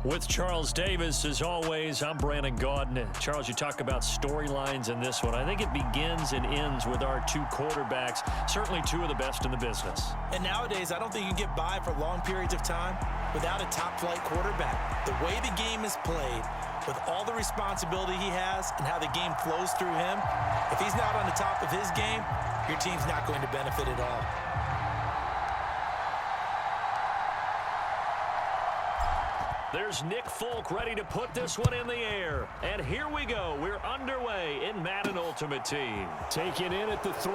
With Charles Davis, as always, I'm Brandon Gaudin. Charles, you talk about storylines in this one. I think it begins and ends with our two quarterbacks, certainly two of the best in the business. And nowadays, I don't think you can get by for long periods of time without a top-flight quarterback. The way the game is played, with all the responsibility he has and how the game flows through him, if he's not on the top of his game, your team's not going to benefit at all. There's Nick Folk ready to put this one in the air. And here we go. We're underway in Madden Ultimate Team. Taken in at the 3.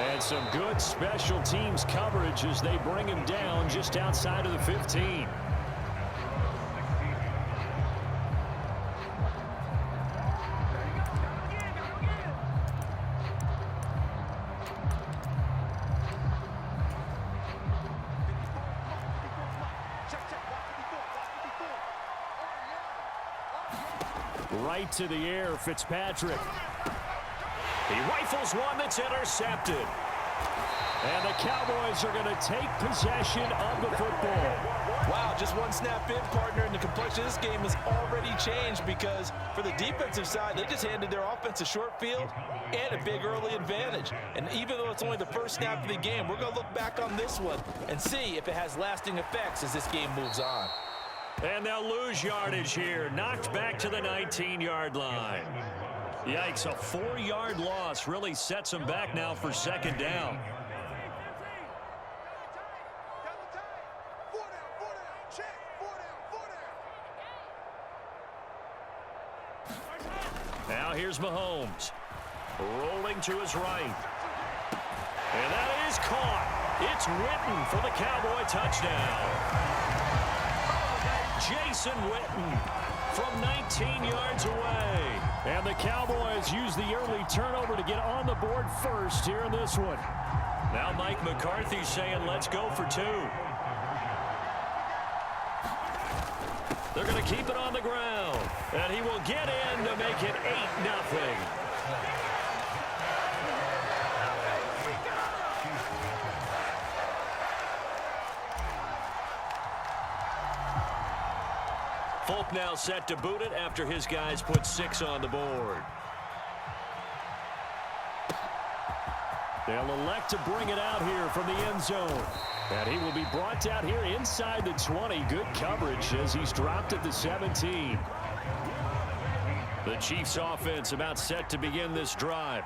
And some good special teams coverage as they bring him down just outside of the 15. Right to the air, Fitzpatrick. He rifles one that's intercepted. And the Cowboys are going to take possession of the football. Wow, just one snap in, partner, and the complexion of this game has already changed because for the defensive side, they just handed their offense a short field and a big early advantage. And even though it's only the first snap of the game, we're going to look back on this one and see if it has lasting effects as this game moves on. And they'll lose yardage here. Knocked back to the 19-yard line. Yikes, a 4-yard loss really sets them back now for second down. Now here's Mahomes. Rolling to his right. And that is caught. It's Witten for the Cowboy touchdown. Jason Witten from 19 yards away. And the Cowboys use the early turnover to get on the board first here in this one. Now Mike McCarthy saying, let's go for 2. They're going to keep it on the ground. And he will get in to make it 8-0. Folk now set to boot it after his guys put 6 on the board. They'll elect to bring it out here from the end zone. And he will be brought down here inside the 20. Good coverage as he's dropped at the 17. The Chiefs offense about set to begin this drive.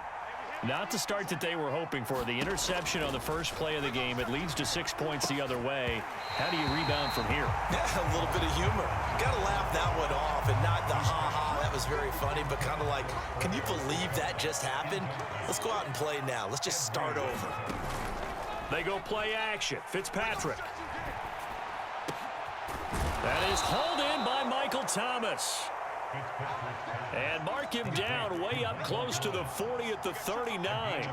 Not the start that they were hoping for. The interception on the first play of the game. It leads to 6 points the other way. How do you rebound from here? Yeah, a little bit of humor. Got to laugh that one off and not the ha-ha. That was very funny, but kind of like, can you believe that just happened? Let's go out and play now. Let's just start over. They go play action. Fitzpatrick. That is hauled in by Michael Thomas. And mark him down way up close to the 40 at the 39.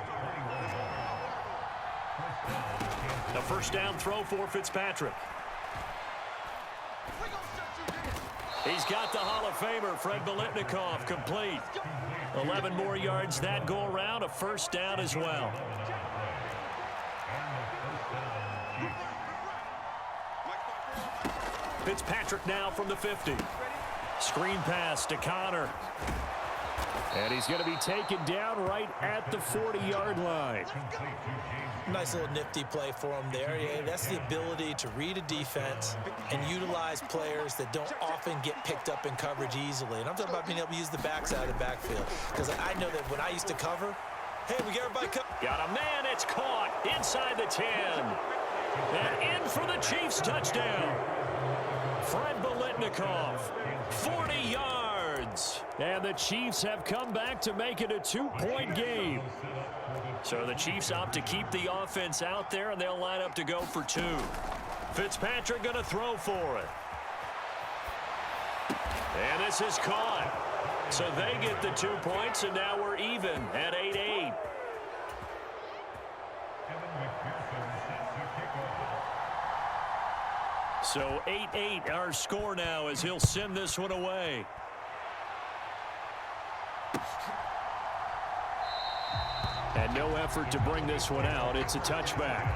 The first down throw for Fitzpatrick. He's got the Hall of Famer, Fred Biletnikoff, complete. 11 more yards that go around, a first down as well. Fitzpatrick now from the 50. Screen pass to Connor. And he's going to be taken down right at the 40-yard line. Nice little nifty play for him there. Yeah, that's the ability to read a defense and utilize players that don't often get picked up in coverage easily. And I'm talking about being able to use the backside of the backfield. Because I know that when I used to cover, hey, we got everybody covered. Got a man, it's caught inside the 10. And in for the Chiefs touchdown. Fred Biletnikoff, 40 yards. And the Chiefs have come back to make it a 2-point game. So the Chiefs opt to keep the offense out there, and they'll line up to go for 2. Fitzpatrick going to throw for it. And this is caught. So they get the 2 points, and now we're even at 8-8. So 8-8 our score now as he'll send this one away. And no effort to bring this one out. It's a touchback.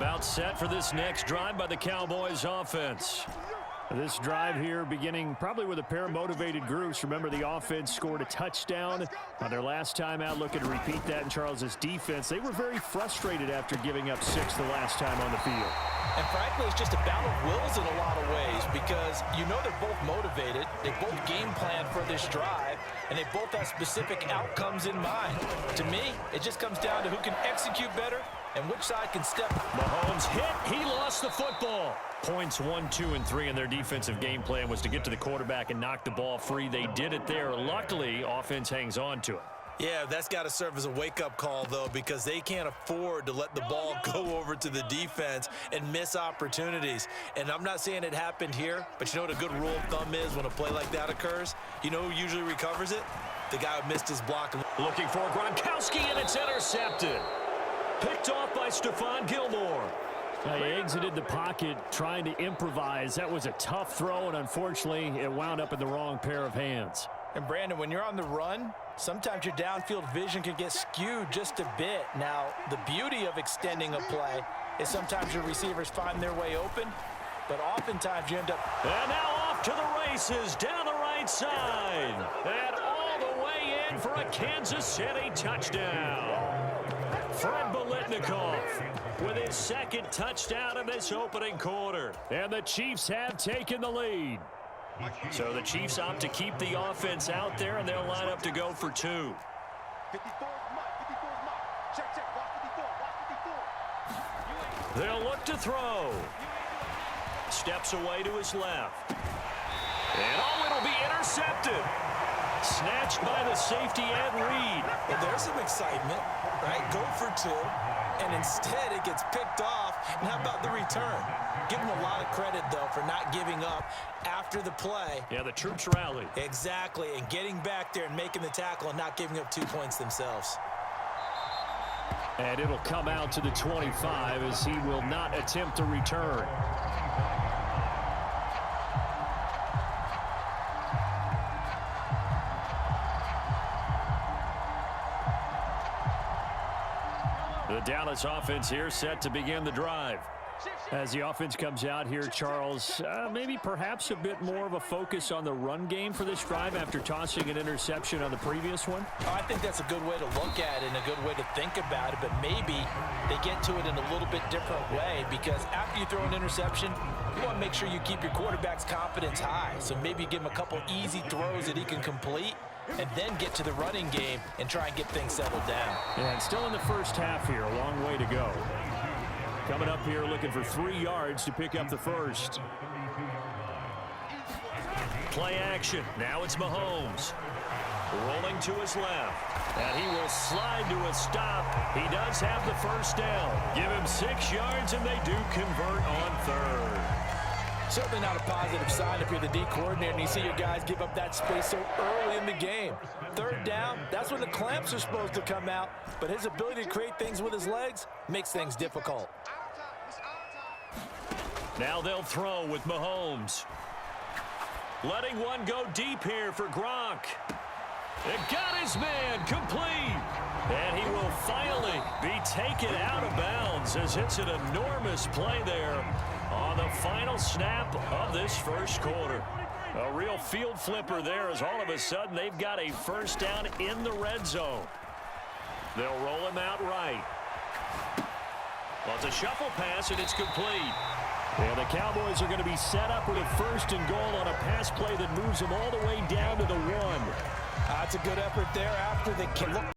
About set for this next drive by the Cowboys offense. This drive here beginning probably with a pair of motivated groups. Remember, the offense scored a touchdown on their last time out. Looking to repeat that in Charles' defense. They were very frustrated after giving up 6 the last time on the field. And frankly, it's just a battle of wills in a lot of ways because you know they're both motivated. They both game plan for this drive, and they both have specific outcomes in mind. To me, it just comes down to who can execute better and which side can step. Mahomes hit. He lost the football. Points 1, 2, and 3 in their defensive game plan was to get to the quarterback and knock the ball free. They did it there. Luckily, offense hangs on to it. Yeah, that's got to serve as a wake-up call, though, because they can't afford to let the ball go over to the defense and miss opportunities. And I'm not saying it happened here, but you know what a good rule of thumb is when a play like that occurs? You know who usually recovers it? The guy who missed his block. Looking for Gronkowski, and it's intercepted. Picked off by Stephon Gilmore. He exited the pocket trying to improvise. That was a tough throw, and unfortunately, it wound up in the wrong pair of hands. And, Brandon, when you're on the run, sometimes your downfield vision can get skewed just a bit. Now, the beauty of extending a play is sometimes your receivers find their way open, but oftentimes you end up... And now off to the races down the right side. And all the way in for a Kansas City touchdown. Fred with his second touchdown in this opening quarter. And the Chiefs have taken the lead. So the Chiefs opt to keep the offense out there, and they'll line up to go for 2. They'll look to throw. Steps away to his left. And it'll be intercepted. Snatched by the safety Ed Reed. Well, there's some excitement, right? Go for 2. And instead it gets picked off. And how about the return? Give him a lot of credit, though, for not giving up after the play. Yeah, the troops rallied. Exactly, and getting back there and making the tackle and not giving up 2 points themselves. And it'll come out to the 25 as he will not attempt to return. The Dallas offense here set to begin the drive. As the offense comes out here, Charles, maybe perhaps a bit more of a focus on the run game for this drive after tossing an interception on the previous one? I think that's a good way to look at it and a good way to think about it, but maybe they get to it in a little bit different way because after you throw an interception, you want to make sure you keep your quarterback's confidence high. So maybe give him a couple easy throws that he can complete and then get to the running game and try and get things settled down. And still in the first half here, a long way to go. Coming up here looking for 3 yards to pick up the first. Play action. Now it's Mahomes. Rolling to his left. And he will slide to a stop. He does have the first down. Give him 6 yards, and they do convert on third. Certainly not a positive sign if you're the D coordinator and you see your guys give up that space so early in the game. Third down, that's when the clamps are supposed to come out, but his ability to create things with his legs makes things difficult. Now they'll throw with Mahomes. Letting one go deep here for Gronk. It got his man complete. And he will finally be taken out of bounds as it's an enormous play there on the final snap of this first quarter. A real field flipper there as all of a sudden they've got a first down in the red zone. They'll roll him out right. Well, it's a shuffle pass, and it's complete. And the Cowboys are going to be set up with a 1st and goal on a pass play that moves them all the way down to the 1. That's a good effort there after the kick.